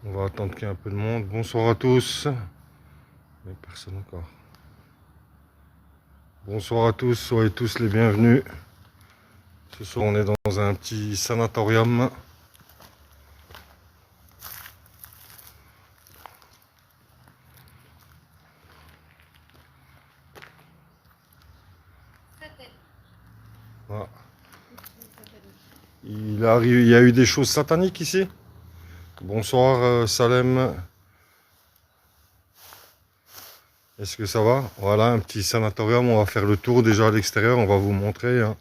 On va attendre qu'il y ait un peu de monde. Bonsoir à tous. Mais personne encore. Bonsoir à tous, soyez tous les bienvenus. Ce soir, on est dans un petit sanatorium. Voilà. Il y a eu des choses sataniques ici. Bonsoir Salem. Est-ce que ça va? Voilà, un petit sanatorium. On va faire le tour déjà à l'extérieur. On va vous montrer. Hein.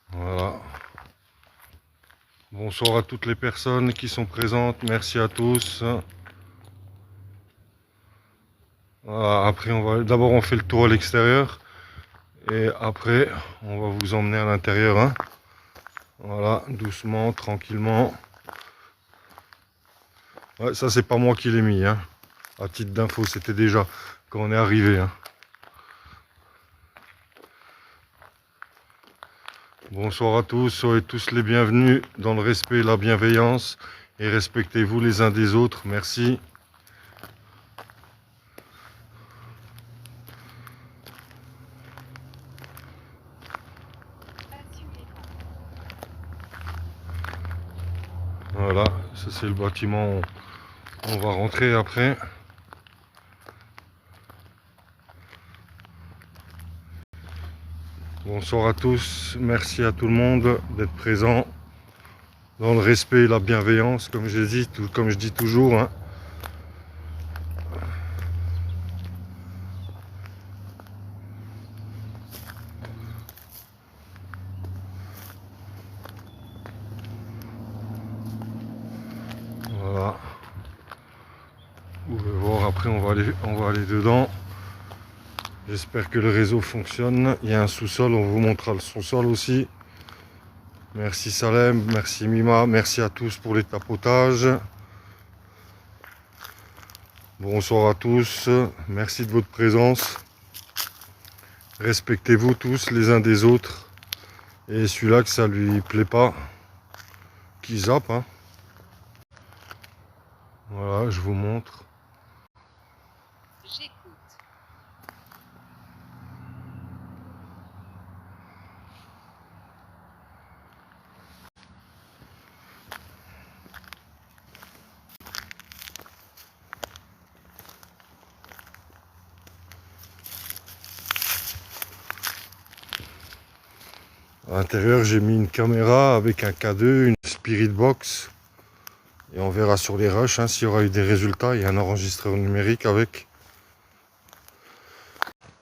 Voilà. Bonsoir à toutes les personnes qui sont présentes. Merci à tous. Voilà, après, d'abord on fait le tour à l'extérieur. Et après, on va vous emmener à l'intérieur. Hein. Voilà, doucement, tranquillement. Ouais, ça, c'est pas moi qui l'ai mis. Hein. À titre d'info, c'était déjà quand on est arrivé. Hein. Bonsoir à tous, soyez tous les bienvenus dans le respect et la bienveillance. Et respectez-vous les uns des autres. Merci. Voilà, ça c'est le bâtiment où on va rentrer après. Bonsoir à tous, merci à tout le monde d'être présent dans le respect et la bienveillance, comme je dis toujours. Hein. Voilà. Vous pouvez voir, après on va aller dedans. J'espère que le réseau fonctionne. Il y a un sous-sol, on vous montrera le sous-sol aussi. Merci Salem, merci Mima, merci à tous pour les tapotages. Bonsoir à tous, merci de votre présence. Respectez-vous tous les uns des autres. Et celui-là que ça lui plaît pas, qui zappe. Hein. Voilà, je vous montre. À l'intérieur, j'ai mis une caméra avec un K2, une Spirit Box. Et on verra sur les rushs hein, s'il y aura eu des résultats. Il y a un enregistreur numérique avec.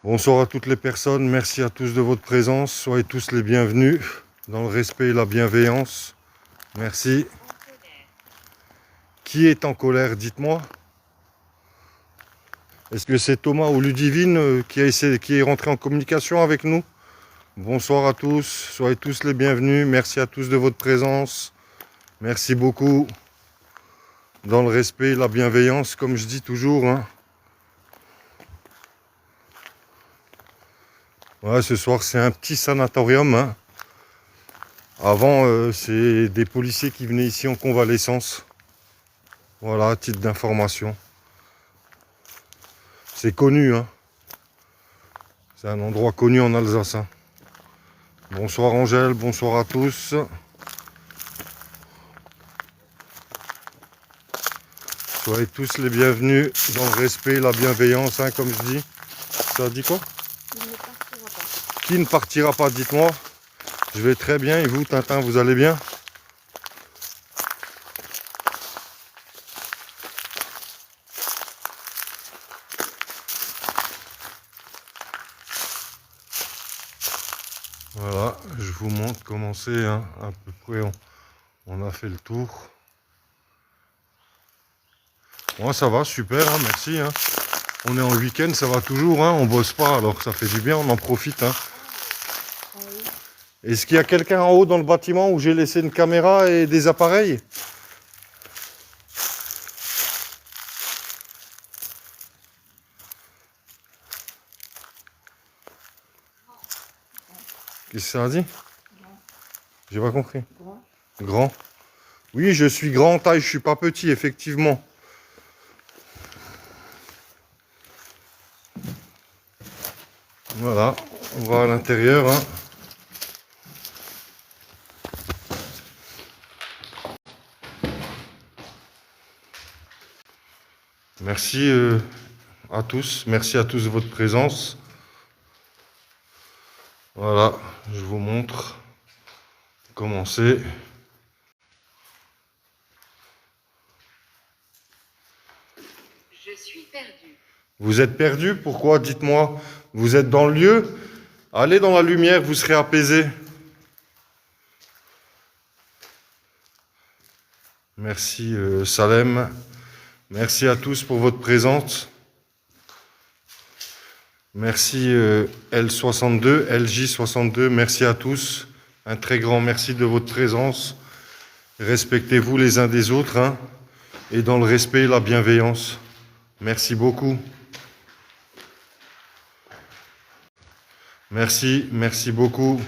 Bonsoir à toutes les personnes. Merci à tous de votre présence. Soyez tous les bienvenus dans le respect et la bienveillance. Merci. Qui est en colère, dites-moi. Est-ce que c'est Thomas ou Ludivine qui est rentré en communication avec nous? Bonsoir à tous, soyez tous les bienvenus. Merci à tous de votre présence. Merci beaucoup. Dans le respect et la bienveillance, comme je dis toujours. Hein. Ouais, ce soir, c'est un petit sanatorium. Hein. Avant, c'est des policiers qui venaient ici en convalescence. Voilà, à titre d'information. C'est connu. Hein. C'est un endroit connu en Alsace. Hein. Bonsoir Angèle, bonsoir à tous. Soyez tous les bienvenus dans le respect et la bienveillance, hein, comme je dis. Ça dit quoi? Qui ne partira pas, dites-moi. Je vais très bien, et vous, Tintin, vous allez bien? Voilà, je vous montre comment c'est, hein, à peu près, on a fait le tour. Bon, ça va, super, hein, merci. Hein. On est en week-end, ça va toujours, hein, on bosse pas, alors ça fait du bien, on en profite. Hein. Est-ce qu'il y a quelqu'un en haut dans le bâtiment où j'ai laissé une caméra et des appareils? Qu'est-ce que ça a dit? J'ai pas compris. Grand. Grand. Oui, je suis grand en taille, je suis pas petit, effectivement. Voilà, on va à l'intérieur. Hein. Merci à tous, merci à tous de votre présence. Voilà, je vous montre comment c'est. Je suis perdu. Vous êtes perdu? Pourquoi? Dites-moi. Vous êtes dans le lieu? Allez dans la lumière, vous serez apaisé. Merci Salem. Merci à tous pour votre présence. Merci L62, LJ62. Merci à tous. Un très grand merci de votre présence. Respectez-vous les uns des autres, hein, et dans le respect et la bienveillance. Merci beaucoup. Merci, merci beaucoup.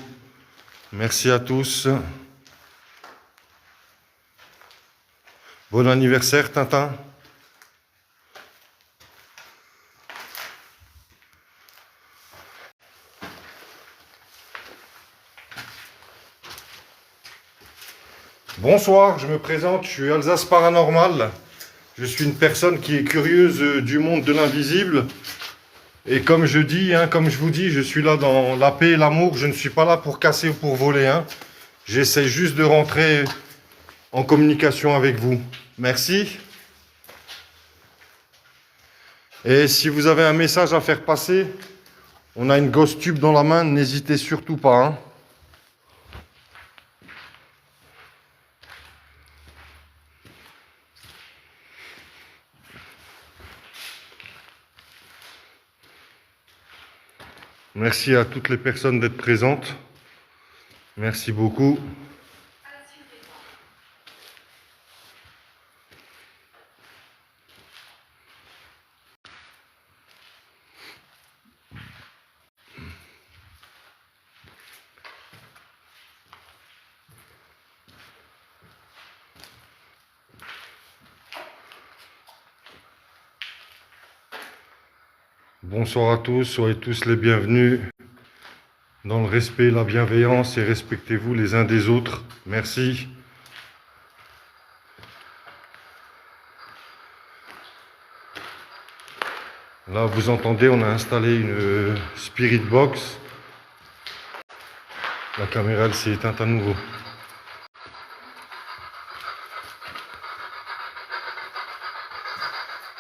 Merci à tous. Bon anniversaire, Tintin. Bonsoir, je me présente, je suis Alsace Paranormal. Je suis une personne qui est curieuse du monde de l'invisible. Et comme je dis, hein, comme je vous dis, je suis là dans la paix et l'amour. Je ne suis pas là pour casser ou pour voler. Hein. J'essaie juste de rentrer en communication avec vous. Merci. Et si vous avez un message à faire passer, on a une ghost tube dans la main, n'hésitez surtout pas. Hein. Merci à toutes les personnes d'être présentes. Merci beaucoup. Bonsoir à tous, soyez tous les bienvenus dans le respect, la bienveillance et respectez-vous les uns des autres. Merci. Là, vous entendez, on a installé une Spirit Box. La caméra, elle s'est éteinte à nouveau.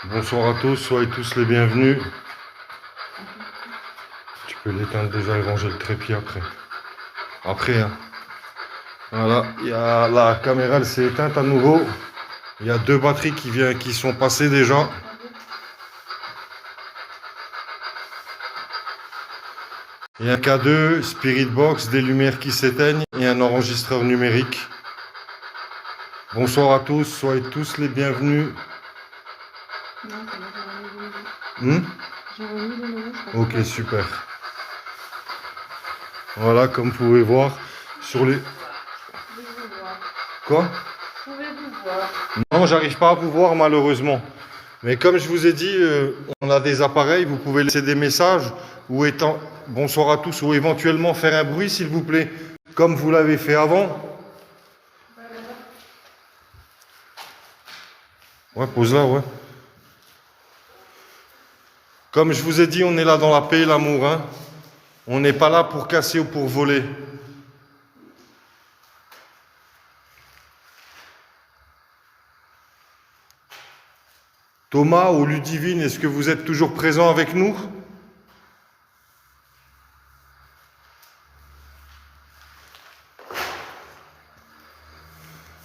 Bonsoir à tous, soyez tous les bienvenus. Tu peux l'éteindre déjà et ranger le trépied après. Après, hein. Voilà, il y a la caméra, elle s'est éteinte à nouveau. Il y a 2 batteries qui sont passées déjà. Il y a un K2, Spirit Box, des lumières qui s'éteignent et un enregistreur numérique. Bonsoir à tous, soyez tous les bienvenus. Ok, super. Voilà, comme vous pouvez voir, sur les... Quoi? Pouvez-vous voir? Non, j'arrive pas à vous voir malheureusement. Mais comme je vous ai dit, on a des appareils, vous pouvez laisser des messages ou étant... Bonsoir à tous, ou éventuellement faire un bruit s'il vous plaît, comme vous l'avez fait avant. Ouais, pose là, ouais. Comme je vous ai dit, on est là dans la paix et l'amour. Hein. On n'est pas là pour casser ou pour voler. Thomas ou Ludivine, est-ce que vous êtes toujours présents avec nous?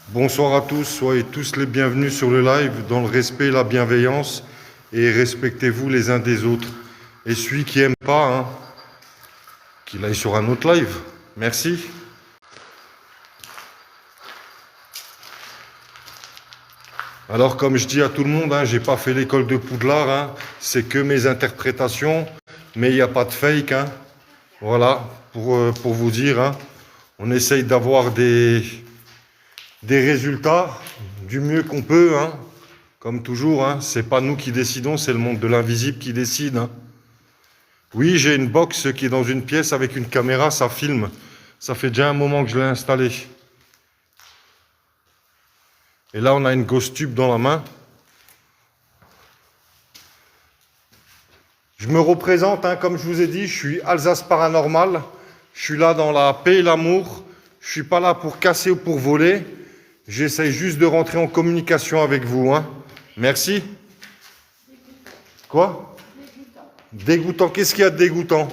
Bonsoir à tous, soyez tous les bienvenus sur le live, dans le respect et la bienveillance, et respectez-vous les uns des autres. Et celui qui n'aime pas, hein, qu'il aille sur un autre live. Merci. Alors, comme je dis à tout le monde, hein, j'ai pas fait l'école de Poudlard, hein, c'est que mes interprétations, mais il n'y a pas de fake. Hein. Voilà, pour vous dire, hein, on essaye d'avoir des résultats du mieux qu'on peut, hein. Comme toujours, hein, c'est pas nous qui décidons, c'est le monde de l'invisible qui décide, hein. Oui, j'ai une box qui est dans une pièce avec une caméra, ça filme. Ça fait déjà un moment que je l'ai installée. Et là, on a une Ghost Tube dans la main. Je me représente, hein, comme je vous ai dit, je suis Alsace Paranormal. Je suis là dans la paix et l'amour. Je suis pas là pour casser ou pour voler. J'essaye juste de rentrer en communication avec vous, hein. Merci. Quoi? Dégoûtant. Qu'est-ce qu'il y a de dégoûtant?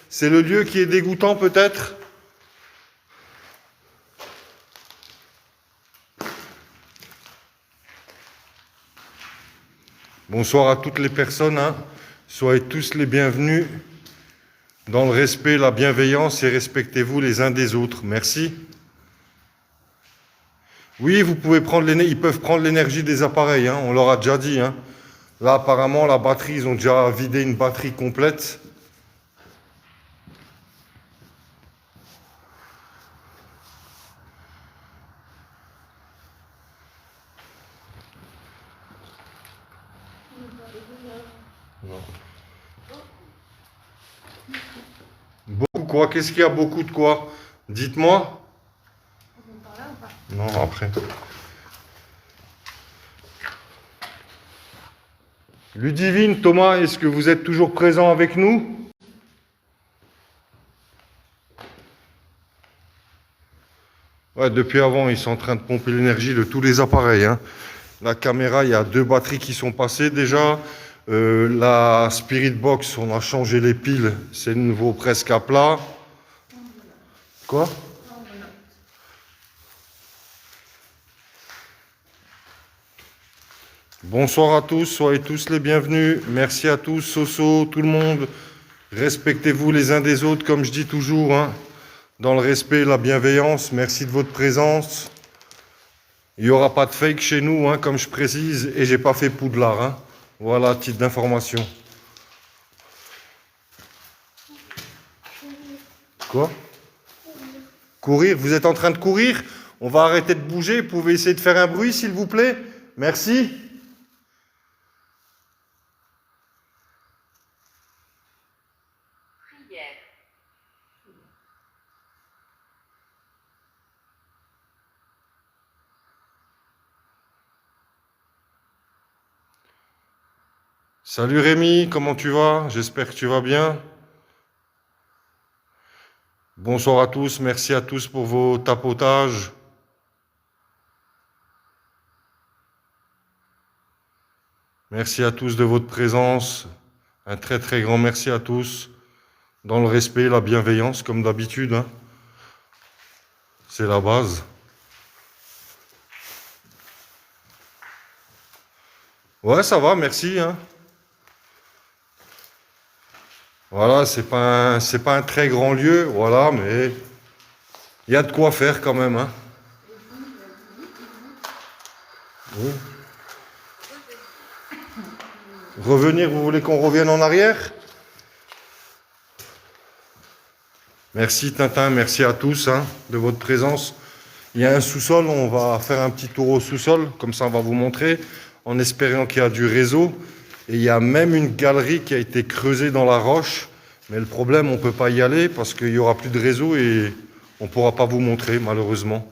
C'est le lieu qui est dégoûtant, peut-être? Bonsoir à toutes les personnes, hein. Soyez tous les bienvenus dans le respect, la bienveillance et respectez-vous les uns des autres. Merci. Oui, vous pouvez prendre ils peuvent prendre l'énergie des appareils, hein. On leur a déjà dit, hein. Là, apparemment, la batterie, ils ont déjà vidé une batterie complète. Non. Beaucoup quoi? Qu'est-ce qu'il y a beaucoup de quoi? Dites-moi. Non, après. Ludivine, Thomas, est-ce que vous êtes toujours présents avec nous? Ouais, depuis avant, ils sont en train de pomper l'énergie de tous les appareils, hein. La caméra, il y a 2 batteries qui sont passées déjà. La Spirit Box, on a changé les piles, c'est de nouveau presque à plat. Quoi? Bonsoir à tous, soyez tous les bienvenus. Merci à tous, Soso, tout le monde. Respectez-vous les uns des autres, comme je dis toujours, hein, dans le respect et la bienveillance. Merci de votre présence. Il n'y aura pas de fake chez nous, hein, comme je précise, et j'ai pas fait Poudlard, hein. Voilà, titre d'information. Quoi? Courir? Vous êtes en train de courir? On va arrêter de bouger. Vous pouvez essayer de faire un bruit, s'il vous plaît? Merci. Prière. Salut Rémi, comment tu vas? J'espère que tu vas bien. Bonsoir à tous, merci à tous pour vos tapotages. Merci à tous de votre présence. Un très très grand merci à tous. Dans le respect, la bienveillance, comme d'habitude, hein. C'est la base. Ouais, ça va, merci, hein. Voilà, c'est pas un très grand lieu, voilà, mais il y a de quoi faire quand même, hein. Oui. Revenir, vous voulez qu'on revienne en arrière? Merci Tintin, merci à tous, hein, de votre présence. Il y a un sous-sol, on va faire un petit tour au sous-sol, comme ça on va vous montrer, en espérant qu'il y a du réseau. Et il y a même une galerie qui a été creusée dans la roche. Mais le problème, on ne peut pas y aller parce qu'il n'y aura plus de réseau et on ne pourra pas vous montrer, malheureusement.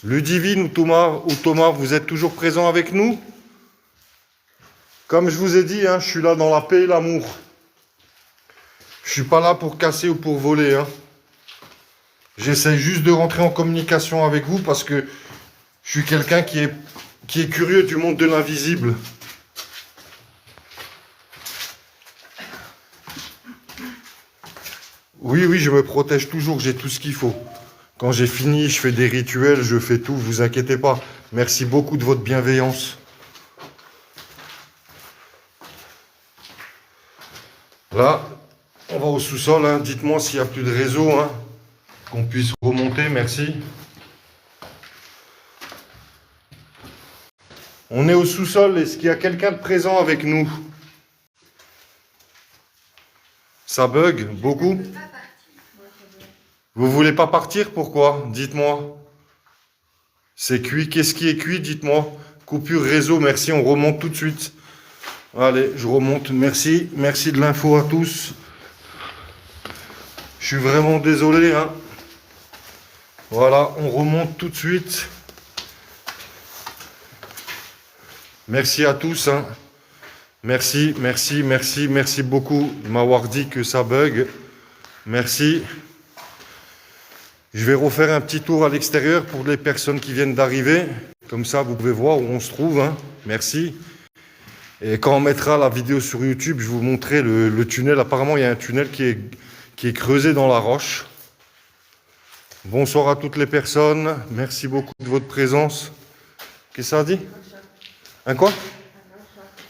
Ludivine ou Thomas, vous êtes toujours présents avec nous? Comme je vous ai dit, hein, je suis là dans la paix et l'amour. Je ne suis pas là pour casser ou pour voler, hein. J'essaie juste de rentrer en communication avec vous parce que je suis quelqu'un qui est curieux du monde de l'invisible. Oui, oui, je me protège toujours, j'ai tout ce qu'il faut. Quand j'ai fini, je fais des rituels, je fais tout, vous inquiétez pas. Merci beaucoup de votre bienveillance. Là, on va au sous-sol, hein. Dites-moi s'il n'y a plus de réseau, hein, qu'on puisse remonter, merci. On est au sous-sol. Est-ce qu'il y a quelqu'un de présent avec nous? Ça bug beaucoup? Vous voulez pas partir? Pourquoi? Dites-moi. C'est cuit. Qu'est-ce qui est cuit? Dites-moi. Coupure réseau. Merci. On remonte tout de suite. Allez, je remonte. Merci. Merci de l'info à tous. Je suis vraiment désolé, hein. Voilà, on remonte tout de suite. Merci à tous, hein. Merci, merci, merci, merci beaucoup de m'avoir dit que ça bug. Merci. Je vais refaire un petit tour à l'extérieur pour les personnes qui viennent d'arriver. Comme ça, vous pouvez voir où on se trouve, hein. Merci. Et quand on mettra la vidéo sur YouTube, je vous montrerai le tunnel. Apparemment, il y a un tunnel qui est creusé dans la roche. Bonsoir à toutes les personnes. Merci beaucoup de votre présence. Qu'est-ce que ça dit? Un quoi?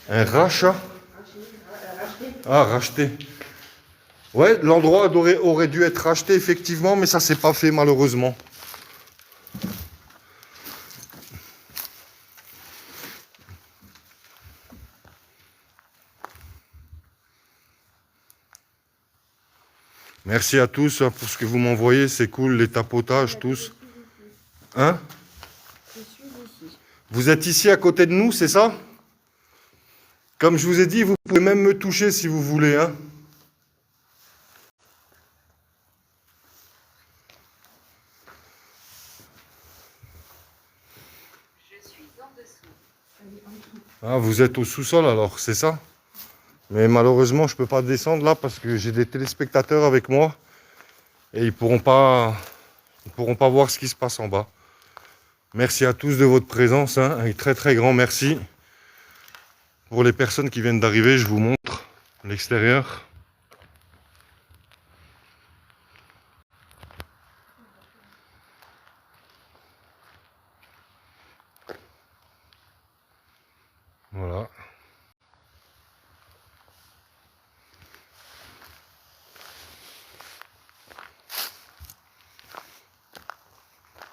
Un rachat? Ah, racheté. Ouais, l'endroit aurait dû être racheté, effectivement, mais ça s'est pas fait, malheureusement. Merci à tous pour ce que vous m'envoyez, c'est cool, les tapotages, tous. Hein? Je suis ici. Vous êtes ici à côté de nous, c'est ça? Comme je vous ai dit, vous pouvez même me toucher si vous voulez, hein? Je suis en dessous. Ah, vous êtes au sous-sol alors, c'est ça? Mais malheureusement, je ne peux pas descendre là parce que j'ai des téléspectateurs avec moi et ils ne pourront pas voir ce qui se passe en bas. Merci à tous de votre présence, hein, un très très grand merci. Pour les personnes qui viennent d'arriver, je vous montre l'extérieur. Voilà.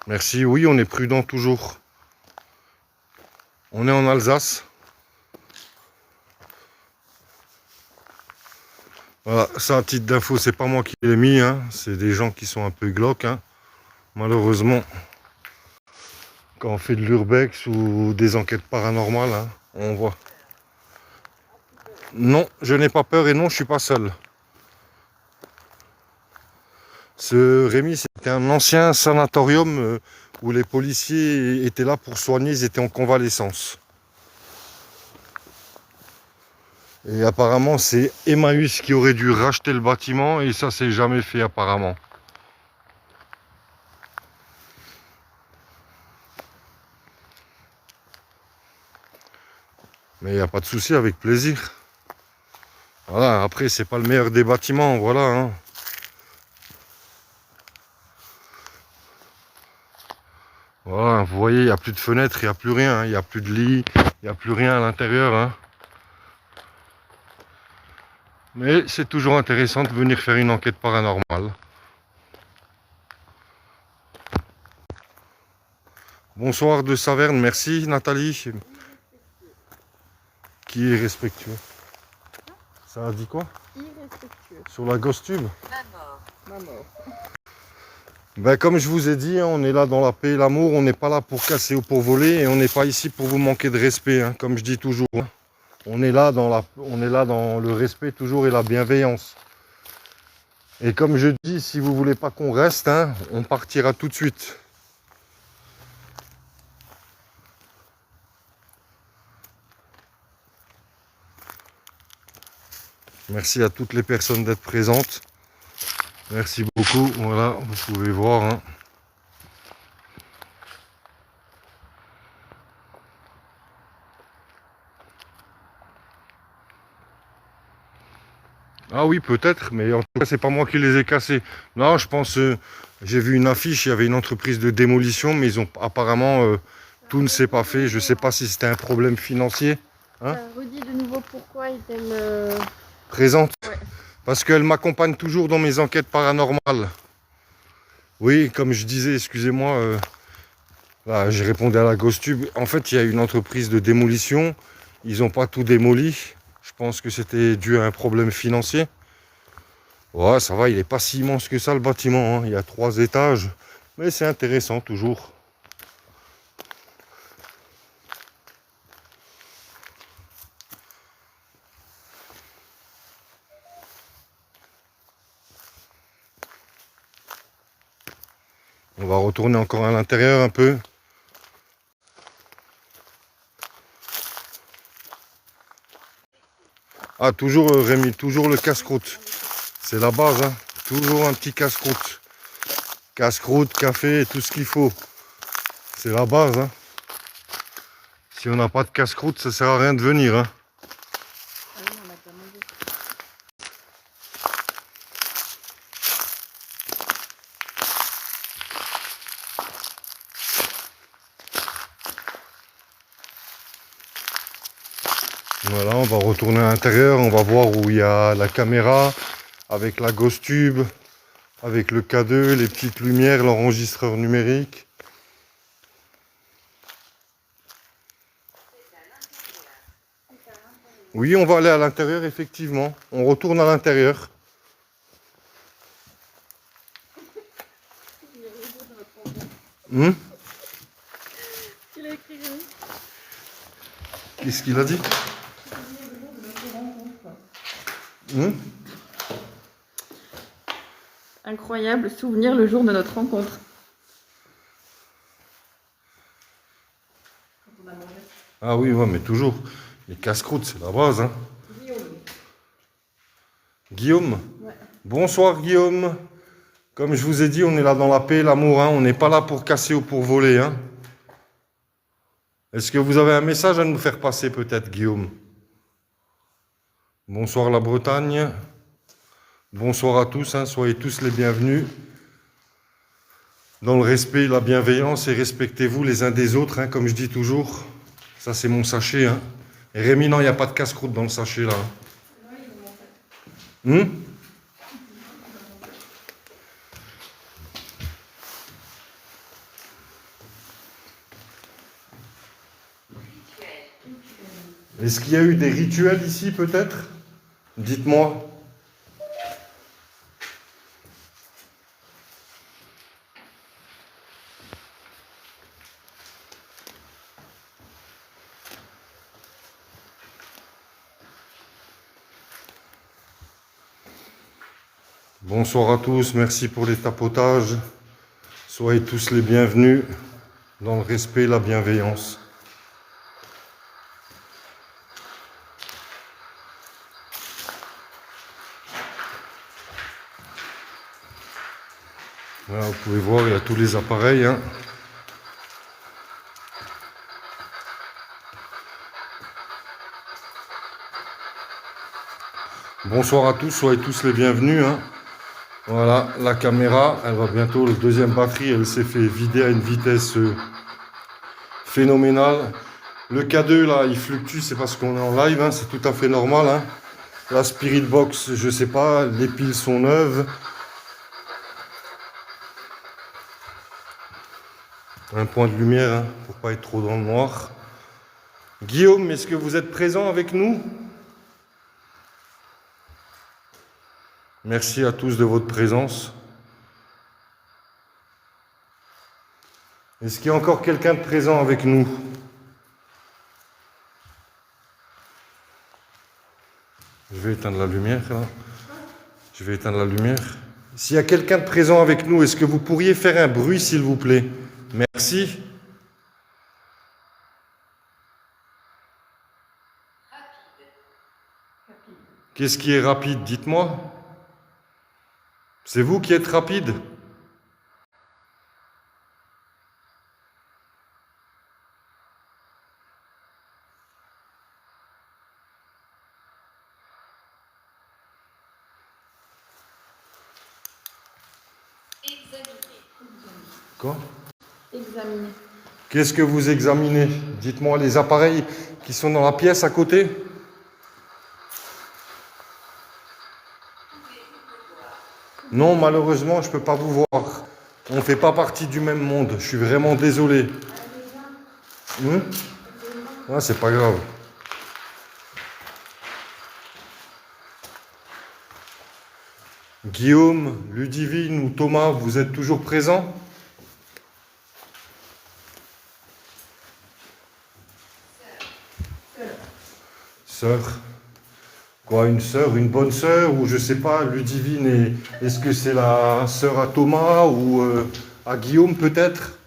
Merci, oui, on est prudent toujours. On est en Alsace. Voilà, ça à titre d'info, c'est pas moi qui l'ai mis, hein. C'est des gens qui sont un peu glauques, hein. Malheureusement, quand on fait de l'urbex ou des enquêtes paranormales, hein, on voit. Non, je n'ai pas peur et non, je suis pas seul. Ce Rémi, c'était un ancien sanatorium où les policiers étaient là pour soigner, ils étaient en convalescence. Et apparemment, c'est Emmaüs qui aurait dû racheter le bâtiment et ça, c'est jamais fait apparemment. Mais il n'y a pas de souci, avec plaisir. Voilà, après, c'est pas le meilleur des bâtiments, voilà, hein. Voilà, vous voyez, il n'y a plus de fenêtres, il n'y a plus rien, hein. Il n'y a plus de lit, il n'y a plus rien à l'intérieur, hein. Mais c'est toujours intéressant de venir faire une enquête paranormale. Bonsoir de Saverne, merci Nathalie. Qui est respectueux? Ça a dit quoi? Irrespectueux. Sur la Gostube? Ma mort. Ma mort. Ben, comme je vous ai dit, hein, on est là dans la paix et l'amour, on n'est pas là pour casser ou pour voler, et on n'est pas ici pour vous manquer de respect, hein, comme je dis toujours. Hein. On est là dans le respect toujours et la bienveillance. Et comme je dis, si vous voulez pas qu'on reste, hein, on partira tout de suite. Merci à toutes les personnes d'être présentes. Merci beaucoup. Voilà, vous pouvez voir. Hein. Ah oui, peut-être, mais en tout cas, c'est pas moi qui les ai cassés. Non, je pense, j'ai vu une affiche, il y avait une entreprise de démolition, mais ils ont apparemment, tout ne s'est pas fait. Je sais pas si c'était un problème financier. Hein? Redis de nouveau pourquoi ils t'aiment... Présente. Ouais. Parce qu'elle m'accompagne toujours dans mes enquêtes paranormales. Oui, comme je disais, excusez-moi, Là, j'ai répondu à la Gostube. En fait, il y a une entreprise de démolition. Ils n'ont pas tout démoli. Je pense que c'était dû à un problème financier. Ouais, ça va, il n'est pas si immense que ça le bâtiment, hein. Il y a 3 étages. Mais c'est intéressant toujours. On va retourner encore à l'intérieur un peu. Ah, toujours Rémi, toujours le casse-croûte. C'est la base, hein. Toujours un petit casse-croûte. Casse-croûte, café, tout ce qu'il faut. C'est la base, hein. Si on n'a pas de casse-croûte, ça sert à rien de venir, hein. Ah oui, on a déjà mangé. Voilà, on va retourner à l'intérieur, on va voir où il y a la caméra, avec la Gostube, avec le K2, les petites lumières, l'enregistreur numérique. Oui, on va aller à l'intérieur, effectivement. On retourne à l'intérieur. Hmm? Il a écrit Rémi. Qu'est-ce qu'il a dit? Hmm? Incroyable souvenir le jour de notre rencontre. Ah oui, ouais, mais toujours. Les casse-croûtes, c'est la base, hein. Guillaume? Ouais. Bonsoir, Guillaume. Comme je vous ai dit, on est là dans la paix et l'amour, hein. On n'est pas là pour casser ou pour voler, hein. Est-ce que vous avez un message à nous faire passer, peut-être, Guillaume? Bonsoir, la Bretagne. Bonsoir à tous, hein. Soyez tous les bienvenus. Dans le respect et la bienveillance, et respectez-vous les uns des autres, hein, comme je dis toujours. Ça, c'est mon sachet, hein. Et Rémi, non, il n'y a pas de casse-croûte dans le sachet, là. Hmm? Est-ce qu'il y a eu des rituels ici, peut-être? Dites-moi. Bonsoir à tous, merci pour les tapotages. Soyez tous les bienvenus dans le respect et la bienveillance. Voilà, vous pouvez voir, il y a tous les appareils, hein. Bonsoir à tous, soyez tous les bienvenus, hein. Voilà, la caméra, elle va bientôt, la deuxième batterie, elle s'est fait vider à une vitesse phénoménale. Le K2, là, il fluctue, c'est parce qu'on est en live, hein, c'est tout à fait normal, hein. La Spirit Box, je sais pas, les piles sont neuves. Un point de lumière, hein, pour pas être trop dans le noir. Guillaume, est-ce que vous êtes présent avec nous? Merci à tous de votre présence. Est-ce qu'il y a encore quelqu'un de présent avec nous? Je vais éteindre la lumière, là. Je vais éteindre la lumière. S'il y a quelqu'un de présent avec nous, est-ce que vous pourriez faire un bruit, s'il vous plaît? Merci. Qu'est-ce qui est rapide? Dites-moi. C'est vous qui êtes rapide? Quoi? Examiner. Qu'est-ce que vous examinez? Dites-moi les appareils qui sont dans la pièce à côté. Non, malheureusement, je ne peux pas vous voir. On ne fait pas partie du même monde. Je suis vraiment désolé. Ah, c'est pas grave. Guillaume, Ludivine ou Thomas, vous êtes toujours présents? Sœur. Quoi, une sœur, une bonne sœur, ou je sais pas, Ludivine, est-ce que c'est la sœur à Thomas ou à Guillaume peut-être?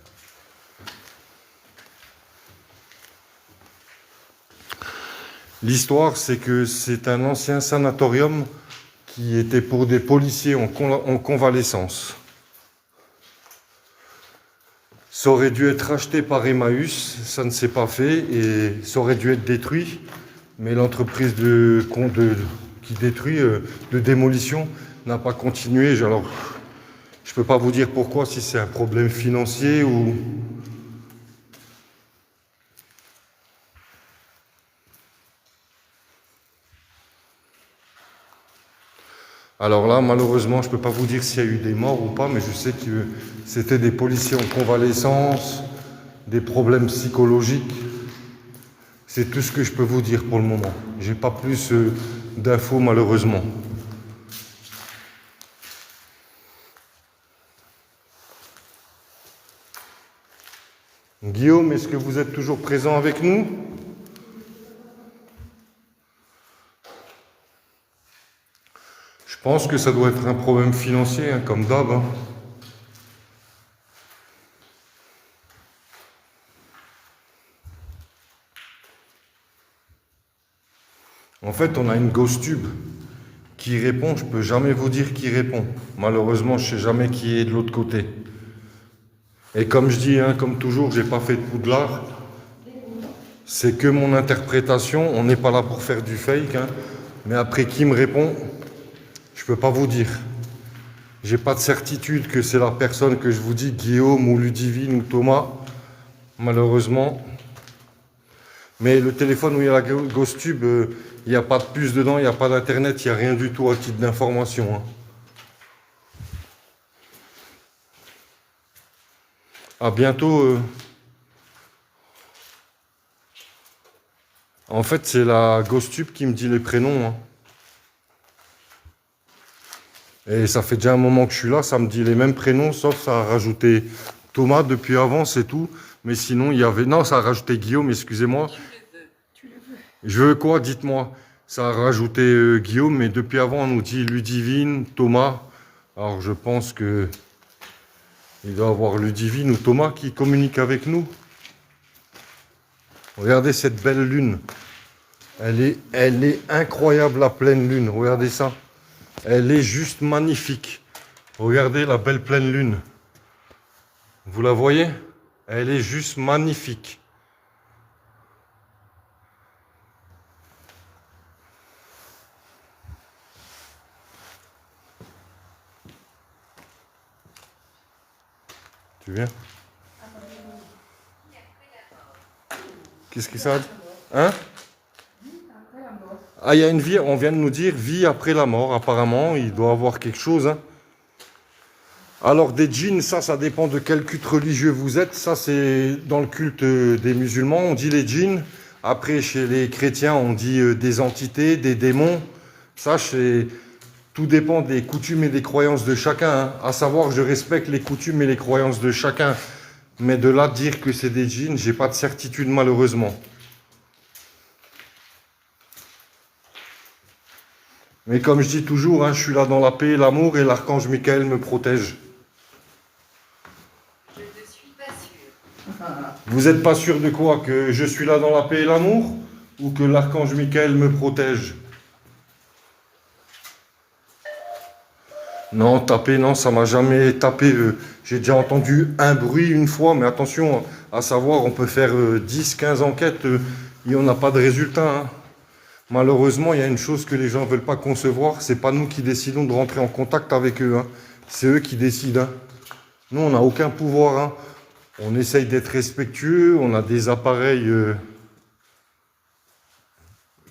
L'histoire, c'est que c'est un ancien sanatorium qui était pour des policiers en convalescence. Ça aurait dû être acheté par Emmaüs, ça ne s'est pas fait et ça aurait dû être détruit. Mais l'entreprise qui détruit, de démolition, n'a pas continué. Alors, je ne peux pas vous dire pourquoi, si c'est un problème financier ou... Alors là, malheureusement, je ne peux pas vous dire s'il y a eu des morts ou pas, mais je sais que c'était des policiers en convalescence, des problèmes psychologiques. C'est tout ce que je peux vous dire pour le moment. J'ai pas plus d'infos, malheureusement. Guillaume, est-ce que vous êtes toujours présent avec nous? Je pense que ça doit être un problème financier, hein, comme d'hab. Hein. En fait, on a une ghost tube qui répond. Je peux jamais vous dire qui répond. Malheureusement, je sais jamais qui est de l'autre côté. Et comme je dis, hein, comme toujours, j'ai pas fait de Poudlard. C'est que mon interprétation. On n'est pas là pour faire du fake. Hein. Mais après, qui me répond, je peux pas vous dire. J'ai pas de certitude que c'est la personne que je vous dis, Guillaume ou Ludivine ou Thomas. Malheureusement. Mais le téléphone où il y a la ghost tube, il n'y a pas de puce dedans, il n'y a pas d'internet, il n'y a rien du tout à titre d'information. Hein. À bientôt. En fait, c'est la ghost tube qui me dit les prénoms. Hein. Et ça fait déjà un moment que je suis là, ça me dit les mêmes prénoms, sauf ça a rajouté Thomas depuis avant, c'est tout. Mais sinon, il y avait... Non, ça a rajouté Guillaume, excusez-moi. Je veux quoi, dites-moi. Ça a rajouté Guillaume, mais depuis avant, on nous dit Ludivine, Thomas. Alors, je pense que il doit y avoir Ludivine ou Thomas qui communique avec nous. Regardez cette belle lune. Elle est incroyable, la pleine lune. Regardez ça. Elle est juste magnifique. Regardez la belle pleine lune. Vous la voyez? Elle est juste magnifique. Tu viens? Qu'est-ce que ça a dit? Hein? Ah, il y a une vie, on vient de nous dire vie après la mort. Apparemment, il doit y avoir quelque chose. Hein. Alors, des djinns, ça dépend de quel culte religieux vous êtes. Ça, c'est dans le culte des musulmans, on dit les djinns. Après, chez les chrétiens, on dit des entités, des démons. Ça, tout dépend des coutumes et des croyances de chacun. Hein. À savoir, je respecte les coutumes et les croyances de chacun. Mais de là, dire que c'est des djinns, j'ai pas de certitude, malheureusement. Mais comme je dis toujours, hein, je suis là dans la paix et l'amour et l'archange Michael me protège. Je ne suis pas sûre. Vous n'êtes pas sûr de quoi? Que je suis là dans la paix et l'amour? Ou que l'archange Michael me protège? Non, taper, non, ça m'a jamais tapé. J'ai déjà entendu un bruit une fois, mais attention, à savoir, on peut faire 10, 15 enquêtes, il n'y en a pas de résultat. Hein. Malheureusement, il y a une chose que les gens ne veulent pas concevoir, c'est pas nous qui décidons de rentrer en contact avec eux. Hein. C'est eux qui décident. Hein. Nous, on n'a aucun pouvoir. Hein. On essaye d'être respectueux, on a des appareils.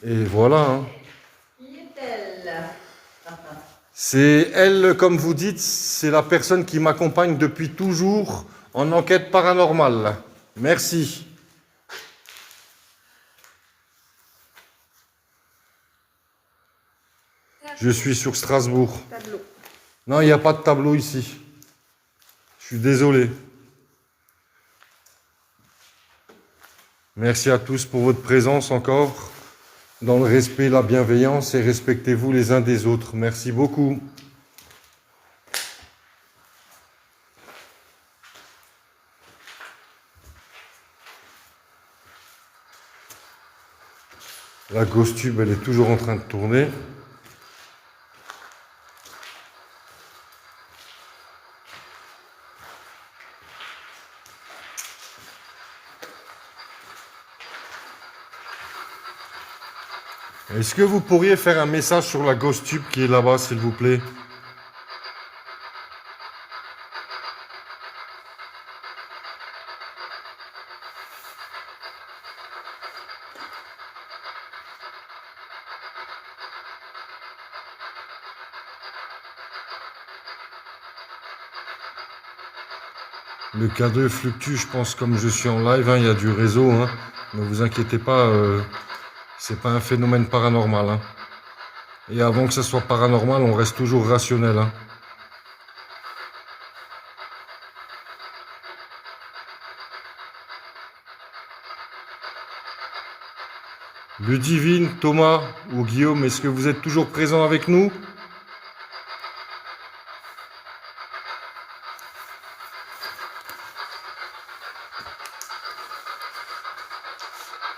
Et voilà. Hein. Qui est-elle? C'est elle, comme vous dites, c'est la personne qui m'accompagne depuis toujours en enquête paranormale. Merci. Je suis sur Strasbourg. Tableau. Non, il n'y a pas de tableau ici. Je suis désolé. Merci à tous pour votre présence encore. Dans le respect, la bienveillance et respectez-vous les uns des autres. Merci beaucoup. La Ghost Tube, elle est toujours en train de tourner. Est-ce que vous pourriez faire un message sur la Ghost Tube qui est là-bas, s'il vous plaît? Le K2 fluctue, je pense, comme je suis en live, hein, il y a du réseau. Hein. Ne vous inquiétez pas, c'est pas un phénomène paranormal. Hein. Et avant que ça soit paranormal, on reste toujours rationnel. Hein. Ludivine, Thomas ou Guillaume, est-ce que vous êtes toujours présents avec nous?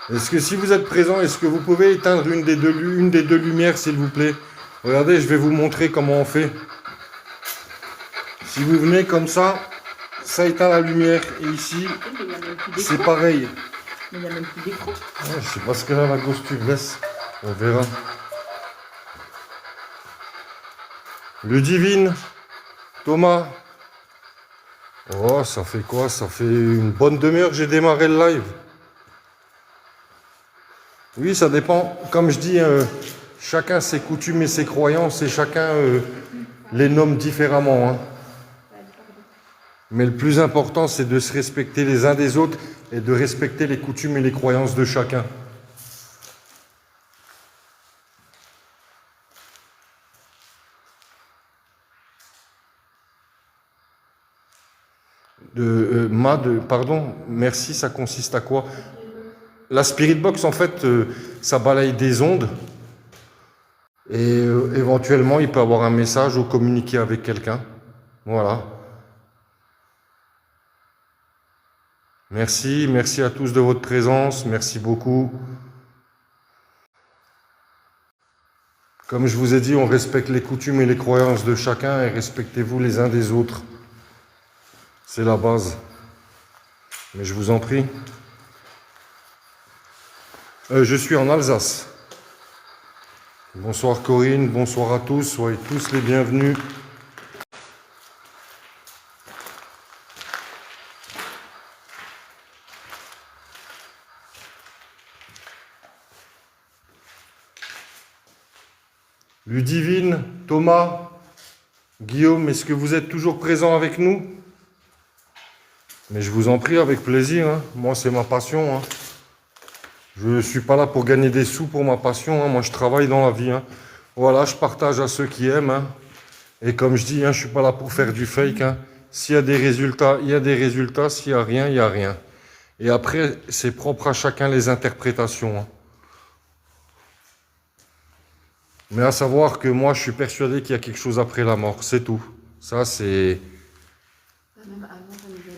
Est-ce que si vous êtes présent, est-ce que vous pouvez éteindre une des deux lumières, s'il vous plaît? Regardez, je vais vous montrer comment on fait. Si vous venez comme ça éteint la lumière. Et ici, c'est pareil. Mais il n'y a même plus d'écran. Ouais, je sais pas ce qu'elle a la Ghost Tube laisse. On verra. Ludivine, Thomas. Oh, ça fait quoi? Ça fait une bonne demi-heure que j'ai démarré le live. Oui, ça dépend. Comme je dis, chacun ses coutumes et ses croyances et chacun les nomme différemment. Hein. Mais le plus important, c'est de se respecter les uns des autres et de respecter les coutumes et les croyances de chacun. Pardon, merci, ça consiste à quoi? La Spirit Box, en fait, ça balaye des ondes et éventuellement, il peut avoir un message ou communiquer avec quelqu'un. Voilà. Merci, merci à tous de votre présence, merci beaucoup. Comme je vous ai dit, on respecte les coutumes et les croyances de chacun et respectez-vous les uns des autres. C'est la base. Mais je vous en prie. Je suis en Alsace. Bonsoir Corinne, bonsoir à tous, soyez tous les bienvenus. Ludivine, Thomas, Guillaume, est-ce que vous êtes toujours présents avec nous? Mais je vous en prie, avec plaisir. Hein. Moi, c'est ma passion. Hein. Je ne suis pas là pour gagner des sous pour ma passion. Hein. Moi, je travaille dans la vie. Hein. Voilà, je partage à ceux qui aiment. Hein. Et comme je dis, hein, je ne suis pas là pour faire du fake. Hein. S'il y a des résultats, il y a des résultats. S'il n'y a rien, il n'y a rien. Et après, c'est propre à chacun les interprétations. Hein. Mais à savoir que moi, je suis persuadé qu'il y a quelque chose après la mort. C'est tout. Ça, c'est... Même avant, ça nous a dit...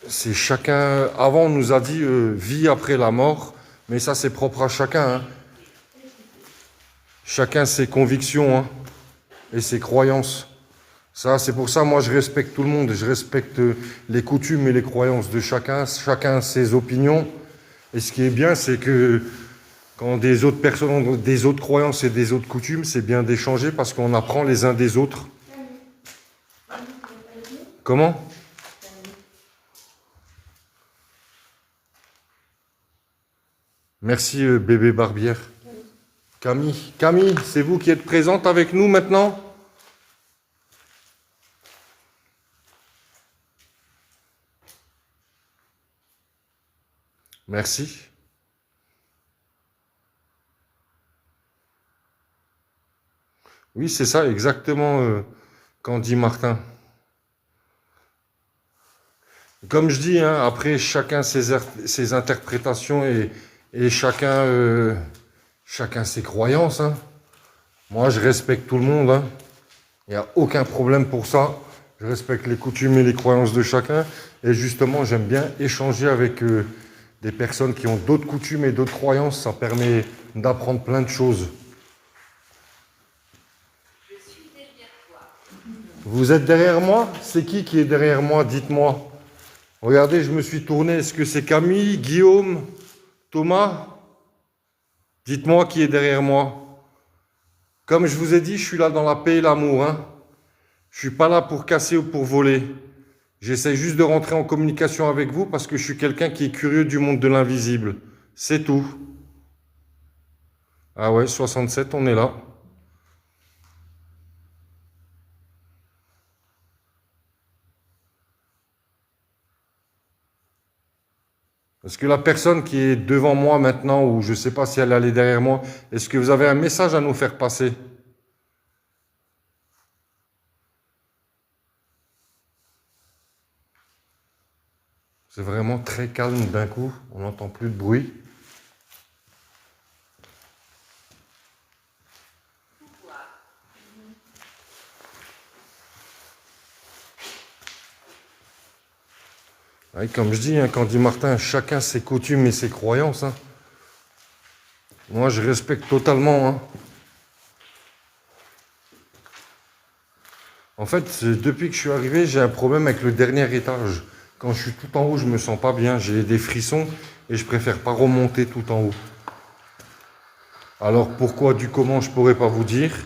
C'est chacun... Avant, on nous a dit vie après la mort, mais ça, c'est propre à chacun. Hein. Chacun ses convictions hein, et ses croyances. Ça, c'est pour ça, moi, je respecte tout le monde. Je respecte les coutumes et les croyances de chacun. Chacun ses opinions. Et ce qui est bien, c'est que quand des autres personnes ont des autres croyances et des autres coutumes, c'est bien d'échanger parce qu'on apprend les uns des autres. Comment ? Merci bébé Barbière. Camille, c'est vous qui êtes présente avec nous maintenant? Merci. Oui, c'est ça, exactement, qu'en dit Martin. Comme je dis, hein, après, chacun ses interprétations et chacun ses croyances. Hein. Moi, je respecte tout le monde. Hein. Il n'y a aucun problème pour ça. Je respecte les coutumes et les croyances de chacun. Et justement, j'aime bien échanger avec des personnes qui ont d'autres coutumes et d'autres croyances. Ça permet d'apprendre plein de choses. Je suis derrière toi. Vous êtes derrière moi? C'est qui est derrière moi? Dites-moi. Regardez, je me suis tourné. Est-ce que c'est Camille, Guillaume, Thomas? Dites-moi qui est derrière moi. Comme je vous ai dit, je suis là dans la paix et l'amour. Hein. Je suis pas là pour casser ou pour voler. J'essaie juste de rentrer en communication avec vous parce que je suis quelqu'un qui est curieux du monde de l'invisible. C'est tout. Ah ouais, 67, on est là. Est-ce que la personne qui est devant moi maintenant, ou je ne sais pas si elle allait derrière moi, est-ce que vous avez un message à nous faire passer? C'est vraiment très calme d'un coup, on n'entend plus de bruit. Oui, comme je dis, hein, quand dit Martin, chacun ses coutumes et ses croyances. Hein. Moi, je respecte totalement. Hein. En fait, depuis que je suis arrivé, j'ai un problème avec le dernier étage. Quand je suis tout en haut, je me sens pas bien. J'ai des frissons et je préfère pas remonter tout en haut. Alors pourquoi, du comment, je pourrais pas vous dire.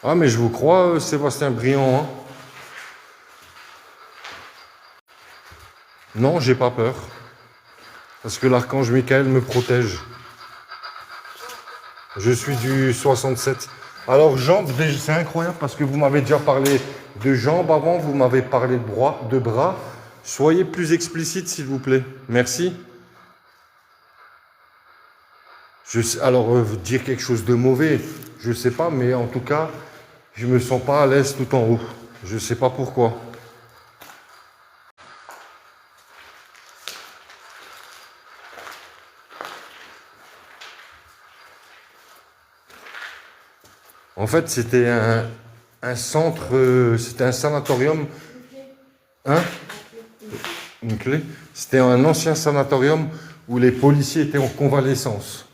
Ah, mais je vous crois, Sébastien Briand. Hein. Non, j'ai pas peur. Parce que l'archange Michael me protège. Je suis du 67. Alors, jambes, c'est incroyable parce que vous m'avez déjà parlé de jambes avant, vous m'avez parlé de bras. Soyez plus explicite, s'il vous plaît. Merci. Alors, vous dire quelque chose de mauvais, je ne sais pas, mais en tout cas, je ne me sens pas à l'aise tout en haut. Je ne sais pas pourquoi. En fait, c'était un centre, c'était un sanatorium. Hein? Une clé? C'était un ancien sanatorium où les policiers étaient en convalescence.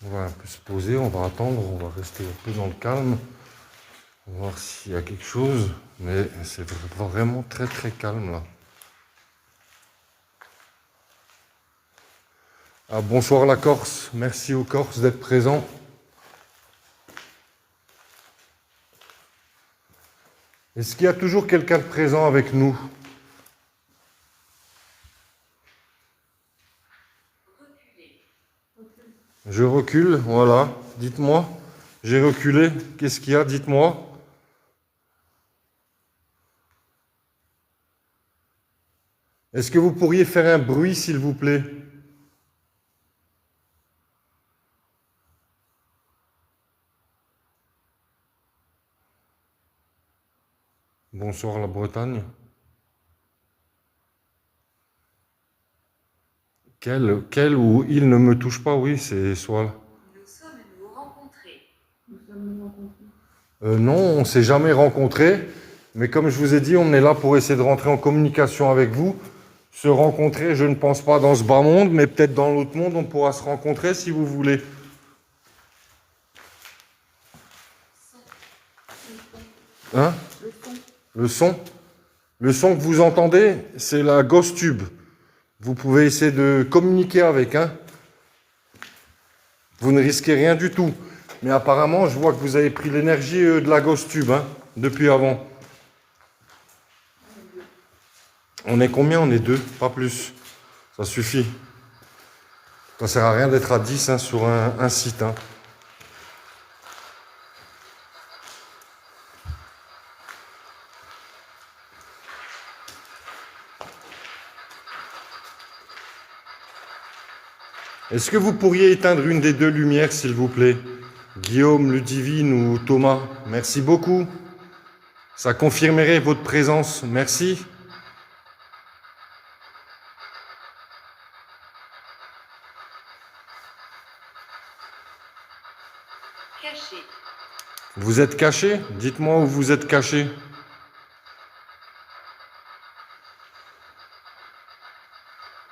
On va un peu se poser, on va attendre, on va rester un peu dans le calme. On va voir s'il y a quelque chose, mais c'est vraiment très très calme là. Ah, bonsoir la Corse, merci aux Corses d'être présents. Est-ce qu'il y a toujours quelqu'un de présent avec nous? Je recule, voilà, dites-moi. J'ai reculé, qu'est-ce qu'il y a, dites-moi. Est-ce que vous pourriez faire un bruit, s'il vous plaît? Bonsoir la Bretagne. Quel ou il ne me touche pas, oui, c'est soit. Nous sommes-nous rencontrés? Non, on ne s'est jamais rencontrés, mais comme je vous ai dit, on est là pour essayer de rentrer en communication avec vous. Se rencontrer, je ne pense pas dans ce bas monde, mais peut-être dans l'autre monde, on pourra se rencontrer si vous voulez. Hein? Le son. Le son que vous entendez, c'est la Ghost Tube. Vous pouvez essayer de communiquer avec. Hein? Vous ne risquez rien du tout. Mais apparemment, je vois que vous avez pris l'énergie de la Ghost Tube hein, depuis avant. On est combien? On est 2, pas plus. Ça suffit. Ça sert à rien d'être à 10 hein, sur un site. Hein. Est-ce que vous pourriez éteindre une des deux lumières, s'il vous plaît? Guillaume, Ludivine ou Thomas? Merci beaucoup. Ça confirmerait votre présence. Merci. Caché. Vous êtes caché? Dites-moi où vous êtes caché.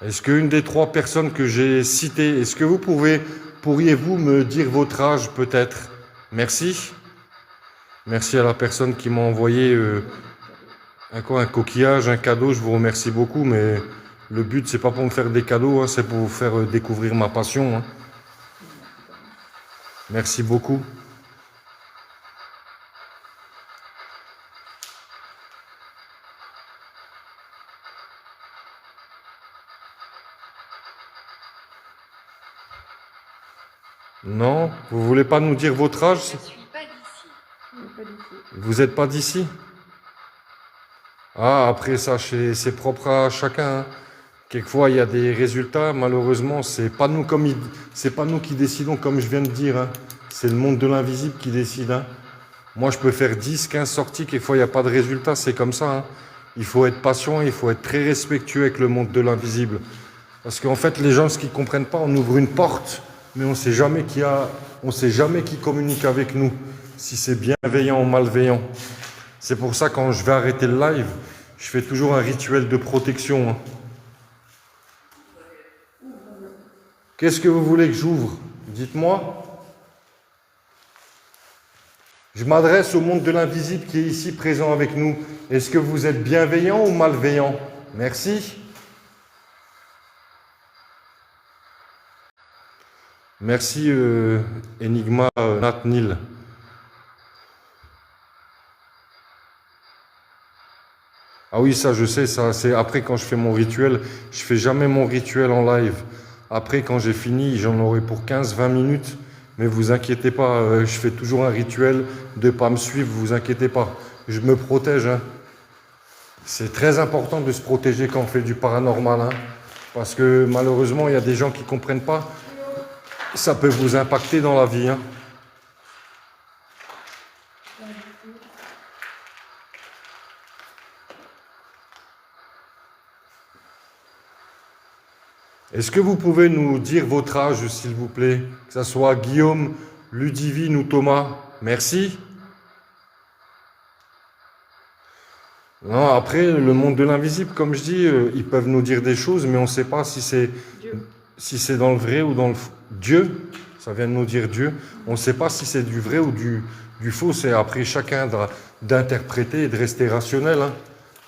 Est-ce qu'une des trois personnes que j'ai citées, est-ce que vous pourriez-vous me dire votre âge peut-être? Merci. Merci à la personne qui m'a envoyé un coquillage, un cadeau. Je vous remercie beaucoup, mais le but, c'est pas pour me faire des cadeaux, hein, c'est pour vous faire découvrir ma passion. Hein. Merci beaucoup. Non, vous voulez pas nous dire votre âge? Je suis pas d'ici. Vous n'êtes pas d'ici? Ah, après ça, c'est propre à chacun. Hein. Quelquefois, il y a des résultats. Malheureusement, c'est pas nous c'est pas nous qui décidons, comme je viens de dire. Hein. C'est le monde de l'invisible qui décide. Hein. Moi, je peux faire 10, 15 sorties. Quelquefois, il n'y a pas de résultat. C'est comme ça. Hein. Il faut être patient. Il faut être très respectueux avec le monde de l'invisible. Parce qu'en fait, les gens, ce qu'ils ne comprennent pas, on ouvre une porte, mais on ne sait jamais qui communique avec nous. Si c'est bienveillant ou malveillant. C'est pour ça, quand je vais arrêter le live, je fais toujours un rituel de protection. Hein. Qu'est-ce que vous voulez que j'ouvre? Dites-moi. Je m'adresse au monde de l'invisible qui est ici présent avec nous. Est-ce que vous êtes bienveillant ou malveillant? Merci. Merci Enigma Nat Nil. Ah oui, ça je sais, ça c'est après quand je fais mon rituel, je fais jamais mon rituel en live. Après quand j'ai fini, j'en aurai pour 15-20 minutes, mais vous inquiétez pas, je fais toujours un rituel de pas me suivre, vous inquiétez pas. Je me protège. Hein. C'est très important de se protéger quand on fait du paranormal, hein, parce que malheureusement, il y a des gens qui comprennent pas. Ça peut vous impacter dans la vie. Hein. Est-ce que vous pouvez nous dire votre âge, s'il vous plaît? Que ce soit Guillaume, Ludivine ou Thomas. Merci. Non, après, le monde de l'invisible, comme je dis, ils peuvent nous dire des choses, mais on ne sait pas si c'est dans le vrai ou dans le faux. Dieu, ça vient de nous dire Dieu. On ne sait pas si c'est du vrai ou du faux. C'est après chacun d'interpréter et de rester rationnel. Hein.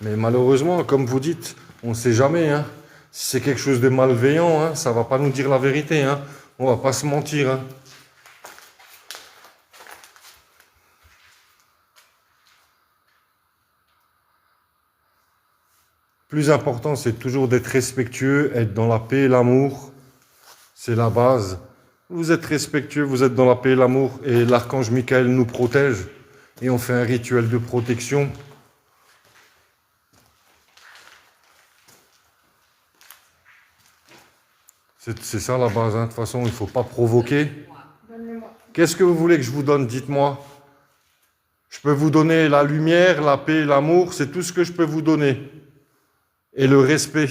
Mais malheureusement, comme vous dites, on ne sait jamais. Hein. Si c'est quelque chose de malveillant, hein, ça ne va pas nous dire la vérité. Hein. On ne va pas se mentir. Hein. Plus important, c'est toujours d'être respectueux, être dans la paix et l'amour. C'est la base. Vous êtes respectueux, vous êtes dans la paix et l'amour. Et l'archange Michael nous protège. Et on fait un rituel de protection. C'est ça la base. Hein. De toute façon, il ne faut pas provoquer. Qu'est-ce que vous voulez que je vous donne? Dites-moi. Je peux vous donner la lumière, la paix, l'amour. C'est tout ce que je peux vous donner. Et le respect.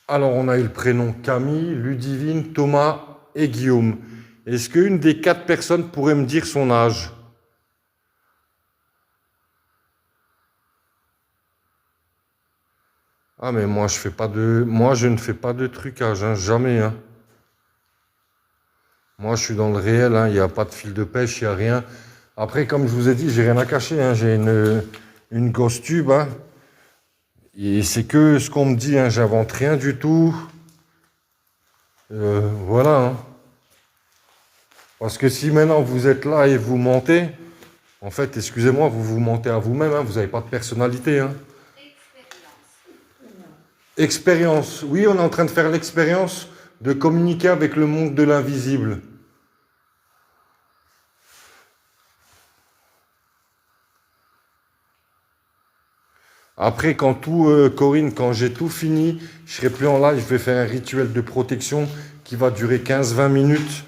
Alors, on a eu le prénom Camille, Ludivine, Thomas et Guillaume. Est-ce qu'une des 4 personnes pourrait me dire son âge? Ah, mais moi, je ne fais pas de trucage, hein, jamais. Hein. Moi, je suis dans le réel, hein, il n'y a pas de fil de pêche, il n'y a rien. Après, comme je vous ai dit, j'ai rien à cacher. Hein, j'ai une grosse tube. Hein. Et c'est que ce qu'on me dit, hein, j'invente rien du tout. Voilà. Hein. Parce que si maintenant vous êtes là et vous mentez, en fait, excusez-moi, vous vous mentez à vous-même, hein, vous n'avez pas de personnalité. Hein. Expérience. Oui, on est en train de faire l'expérience de communiquer avec le monde de l'invisible. Après, Corinne, quand j'ai tout fini, je serai plus en live, je vais faire un rituel de protection qui va durer 15-20 minutes.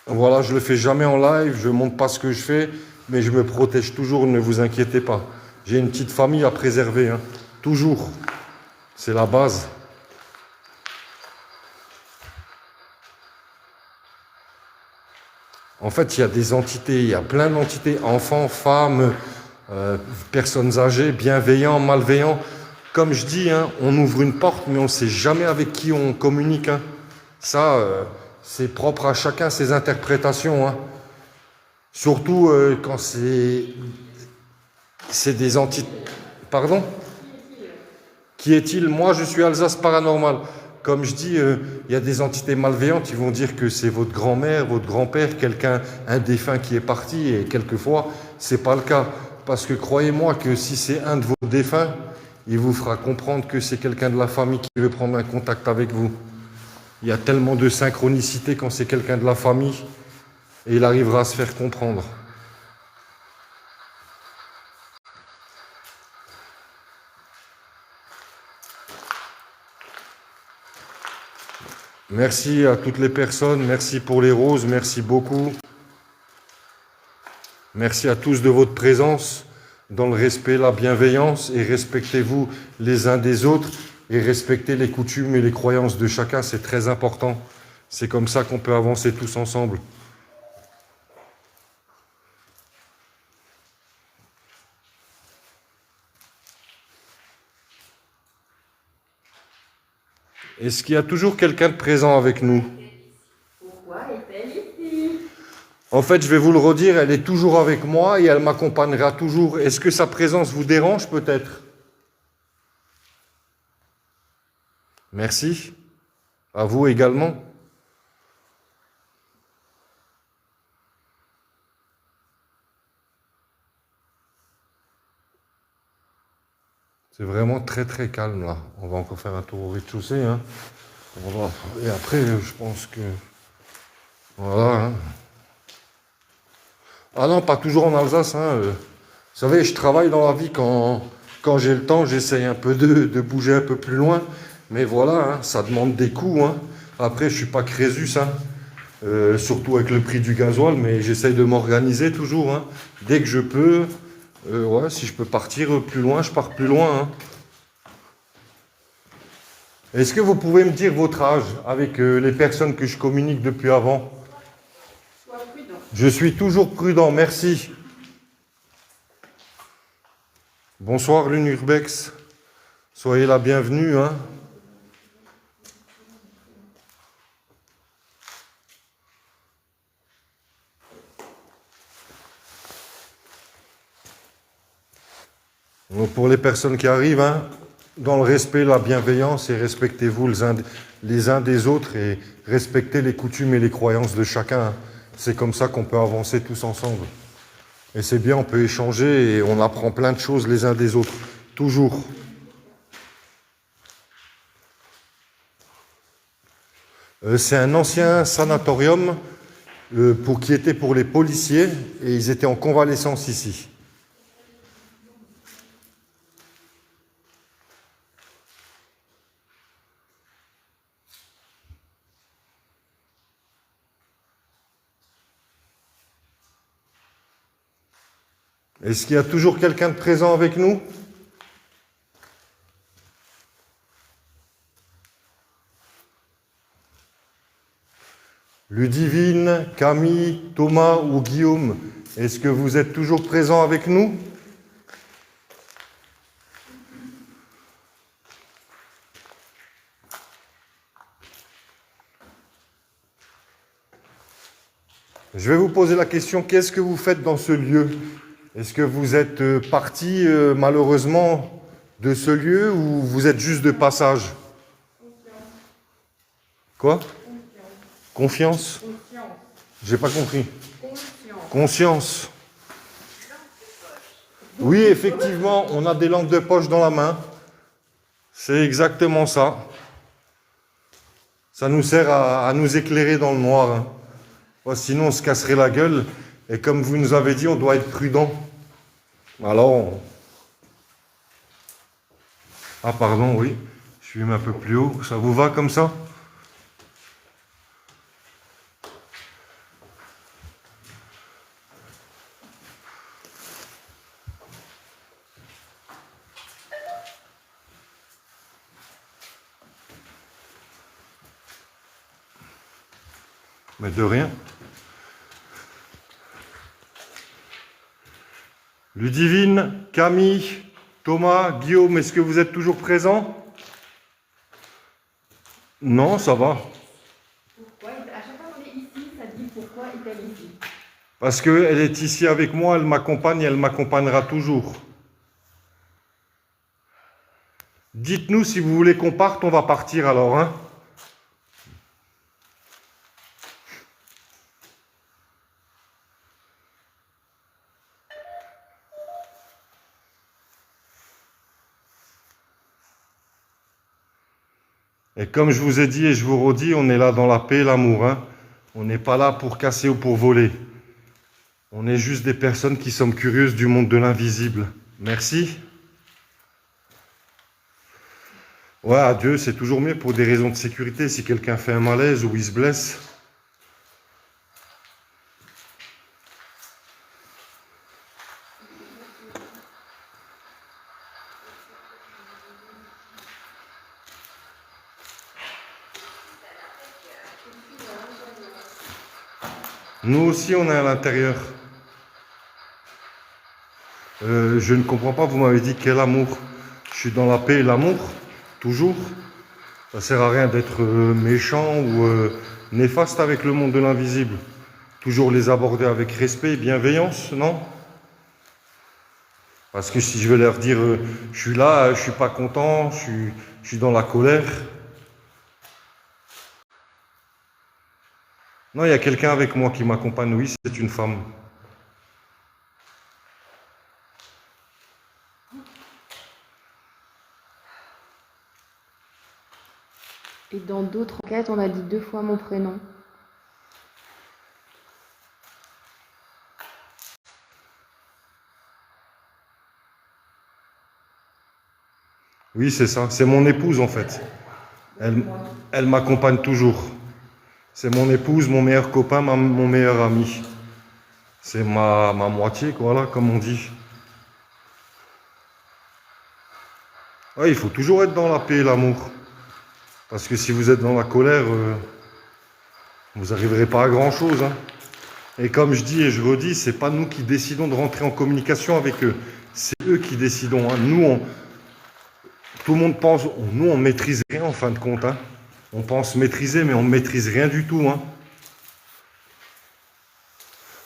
Voilà, je le fais jamais en live, je ne montre pas ce que je fais, mais je me protège toujours, ne vous inquiétez pas. J'ai une petite famille à préserver, hein. Toujours. C'est la base. En fait, il y a des entités, il y a plein d'entités, enfants, femmes, personnes âgées, bienveillants, malveillants. Comme je dis, hein, on ouvre une porte, mais on ne sait jamais avec qui on communique. Hein. Ça, c'est propre à chacun ses interprétations. Hein. Surtout quand c'est des entités... Pardon ? Qui est-il? Moi, je suis Alsace Paranormal. Comme je dis, il y a des entités malveillantes, ils vont dire que c'est votre grand-mère, votre grand-père, un défunt qui est parti, et quelquefois, c'est pas le cas. Parce que croyez-moi que si c'est un de vos défunts, il vous fera comprendre que c'est quelqu'un de la famille qui veut prendre un contact avec vous. Il y a tellement de synchronicité quand c'est quelqu'un de la famille, et il arrivera à se faire comprendre. Merci à toutes les personnes, merci pour les roses, merci beaucoup. Merci à tous de votre présence dans le respect, la bienveillance, et respectez-vous les uns des autres et respectez les coutumes et les croyances de chacun, c'est très important. C'est comme ça qu'on peut avancer tous ensemble. Est-ce qu'il y a toujours quelqu'un de présent avec nous? Pourquoi est-elle ici? En fait, je vais vous le redire, elle est toujours avec moi et elle m'accompagnera toujours. Est-ce que sa présence vous dérange peut-être? Merci. À vous également. C'est vraiment très très calme là. On va encore faire un tour au rez-de-chaussée. Hein. Et après, je pense que... Voilà. Hein. Ah non, pas toujours en Alsace. Hein. Vous savez, je travaille dans la vie quand j'ai le temps, j'essaye un peu de bouger un peu plus loin. Mais voilà, hein, ça demande des coûts. Hein. Après, je ne suis pas Crésus, hein. Surtout avec le prix du gasoil, mais j'essaye de m'organiser toujours. Hein. Dès que je peux... ouais, si je peux partir plus loin, je pars plus loin. Hein. Est-ce que vous pouvez me dire votre âge avec les personnes que je communique depuis avant? Sois prudent. Je suis toujours prudent, merci. Bonsoir Lune Urbex. Soyez la bienvenue. Hein. Donc pour les personnes qui arrivent, hein, dans le respect, la bienveillance, et respectez-vous les uns des autres et respectez les coutumes et les croyances de chacun. Hein. C'est comme ça qu'on peut avancer tous ensemble. Et c'est bien, on peut échanger et on apprend plein de choses les uns des autres. Toujours. C'est un ancien sanatorium qui était pour les policiers et ils étaient en convalescence ici. Est-ce qu'il y a toujours quelqu'un de présent avec nous? Ludivine, Camille, Thomas ou Guillaume, est-ce que vous êtes toujours présents avec nous? Je vais vous poser la question, qu'est-ce que vous faites dans ce lieu? Est-ce que vous êtes parti malheureusement de ce lieu ou vous êtes juste de passage? Quoi? Confiance. J'ai pas compris. Conscience. Oui, effectivement, on a des lampes de poche dans la main. C'est exactement ça. Ça nous sert à nous éclairer dans le noir. Hein. Ouais, sinon, on se casserait la gueule. Et comme vous nous avez dit, on doit être prudent. Alors, Ah pardon, oui. Je suis un peu plus haut. Ça vous va comme ça? Mais de rien. Ludivine, Camille, Thomas, Guillaume, est-ce que vous êtes toujours présents? Non, ça va. Pourquoi à chaque fois qu'on est ici, ça dit pourquoi est-elle ici? Parce qu'elle est ici avec moi, elle m'accompagne et elle m'accompagnera toujours. Dites-nous si vous voulez qu'on parte, on va partir alors, hein? Et comme je vous ai dit et je vous redis, on est là dans la paix et l'amour, hein? On n'est pas là pour casser ou pour voler. On est juste des personnes qui sommes curieuses du monde de l'invisible. Merci. Ouais, adieu, c'est toujours mieux pour des raisons de sécurité, si quelqu'un fait un malaise ou il se blesse. Nous aussi, on est à l'intérieur. Je ne comprends pas, vous m'avez dit quel amour. Je suis dans la paix et l'amour, toujours. Ça sert à rien d'être méchant ou néfaste avec le monde de l'invisible. Toujours les aborder avec respect et bienveillance, non? Parce que si je vais leur dire je suis là, je suis pas content, je suis dans la colère. Non, il y a quelqu'un avec moi qui m'accompagne, oui, c'est une femme. Et dans d'autres enquêtes, on a dit 2 fois mon prénom. Oui, c'est ça, c'est mon épouse en fait. Elle m'accompagne toujours. C'est mon épouse, mon meilleur copain, mon meilleur ami. C'est ma moitié, quoi, là, comme on dit. Ouais, il faut toujours être dans la paix et l'amour. Parce que si vous êtes dans la colère, vous n'arriverez pas à grand-chose, hein. Et comme je dis et je redis, c'est pas nous qui décidons de rentrer en communication avec eux. C'est eux qui décident, hein. Tout le monde pense, nous on maîtrise rien en fin de compte, hein. On pense maîtriser, mais on ne maîtrise rien du tout, hein.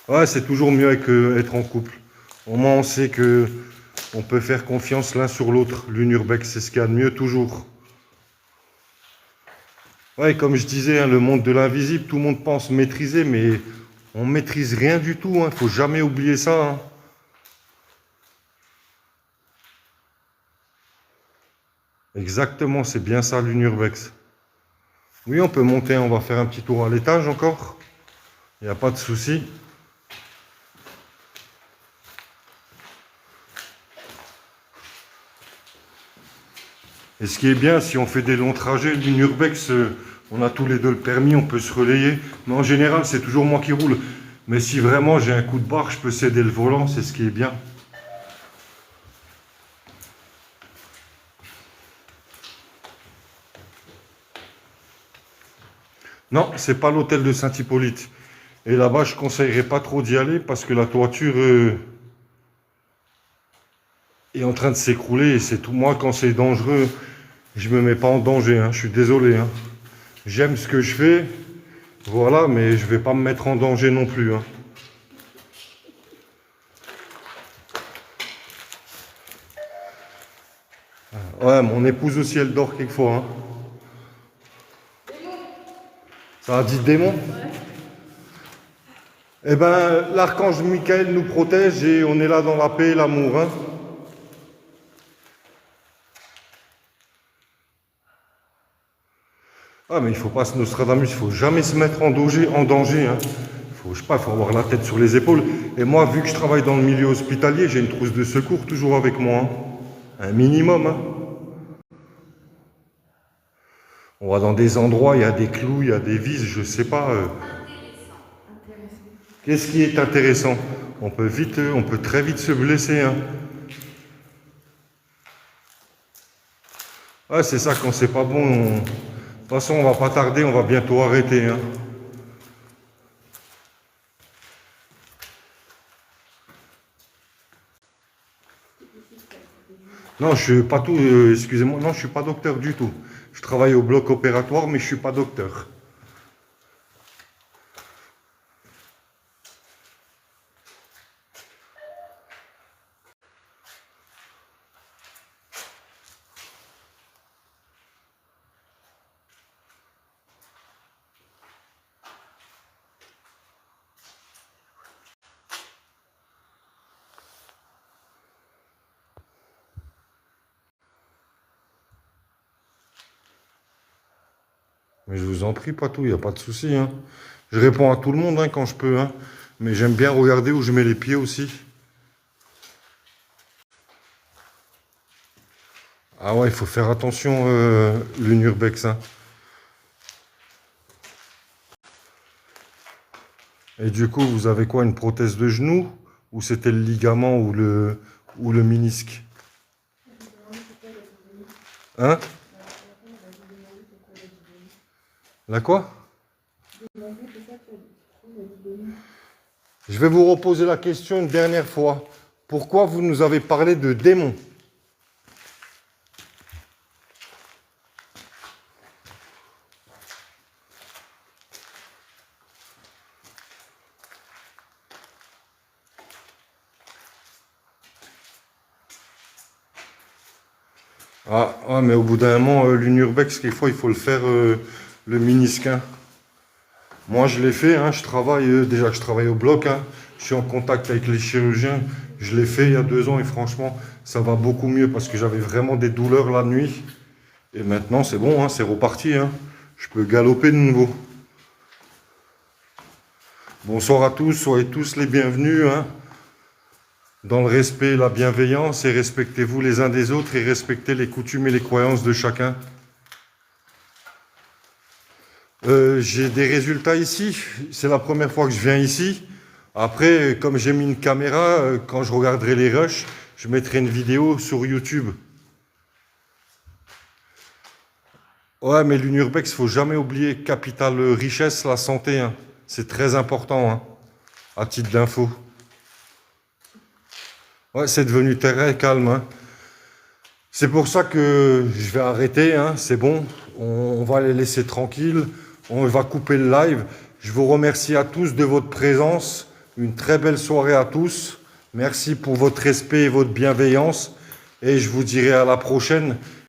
Ouais, c'est toujours mieux être en couple. Au moins, on sait que on peut faire confiance l'un sur l'autre. L'Unurbex, c'est ce qu'il y a de mieux toujours. Ouais, comme je disais, hein, le monde de l'invisible, tout le monde pense maîtriser, mais on ne maîtrise rien du tout. Il ne faut jamais oublier ça, hein. Exactement, c'est bien ça l'Unurbex. Oui, on peut monter, on va faire un petit tour à l'étage encore. Il n'y a pas de souci. Et ce qui est bien, si on fait des longs trajets, l'Unurbex, on a tous les deux le permis, on peut se relayer. Mais en général, c'est toujours moi qui roule. Mais si vraiment j'ai un coup de barre, je peux céder le volant, c'est ce qui est bien. Non, c'est pas l'hôtel de Saint-Hippolyte. Et là-bas, je ne conseillerais pas trop d'y aller parce que la toiture est en train de s'écrouler. Et c'est tout. Moi, quand c'est dangereux, je me mets pas en danger, hein. Je suis désolé, hein. J'aime ce que je fais, voilà, mais je vais pas me mettre en danger non plus, hein. Ouais, mon épouse aussi, elle dort quelquefois, hein. Ça a dit démon? Eh ben, l'archange Michael nous protège et on est là dans la paix et l'amour, hein. Ah, mais il faut pas se Nostradamus, il faut jamais se mettre en danger, hein. Faut, je sais pas, faut avoir la tête sur les épaules. Et moi, vu que je travaille dans le milieu hospitalier, j'ai une trousse de secours toujours avec moi, hein. Un minimum, hein. On va dans des endroits, il y a des clous, il y a des vis, je sais pas. Qu'est-ce qui est intéressant? On peut très vite se blesser. Hein. Ouais, c'est ça, quand c'est pas bon. De toute façon, on va pas tarder, on va bientôt arrêter. Hein. Non, je suis pas tout. Excusez-moi, non, je suis pas docteur du tout. Je travaille au bloc opératoire, mais je suis pas docteur. Mais je vous en prie, Patou, il n'y a pas de souci. Hein. Je réponds à tout le monde hein, quand je peux. Hein. Mais j'aime bien regarder où je mets les pieds aussi. Ah ouais, il faut faire attention, l'Unurbex. Hein. Et du coup, vous avez quoi, une prothèse de genou? Ou c'était le ligament ou le ménisque? Hein? La quoi? Je vais vous reposer la question une dernière fois. Pourquoi vous nous avez parlé de démons? Ah, mais au bout d'un moment, l'Unurbex, quelquefois, il faut le faire, le ménisque. Hein. Moi, je l'ai fait, hein, je travaille, déjà que je travaille au bloc, hein, je suis en contact avec les chirurgiens, je l'ai fait il y a 2 ans et franchement, ça va beaucoup mieux parce que j'avais vraiment des douleurs la nuit. Et maintenant, c'est bon, hein, c'est reparti, hein, je peux galoper de nouveau. Bonsoir à tous, soyez tous les bienvenus, hein, dans le respect et la bienveillance, et respectez-vous les uns des autres et respectez les coutumes et les croyances de chacun. J'ai des résultats ici, c'est la première fois que je viens ici. Après, comme j'ai mis une caméra, quand je regarderai les rushs, je mettrai une vidéo sur YouTube. Ouais, mais l'Unurbex, il ne faut jamais oublier, capital richesse, la santé. Hein. C'est très important, hein, à titre d'info. Ouais, c'est devenu très calme. Hein. C'est pour ça que je vais arrêter, hein, c'est bon. On va les laisser tranquilles. On va couper le live. Je vous remercie à tous de votre présence. Une très belle soirée à tous. Merci pour votre respect et votre bienveillance. Et je vous dirai à la prochaine.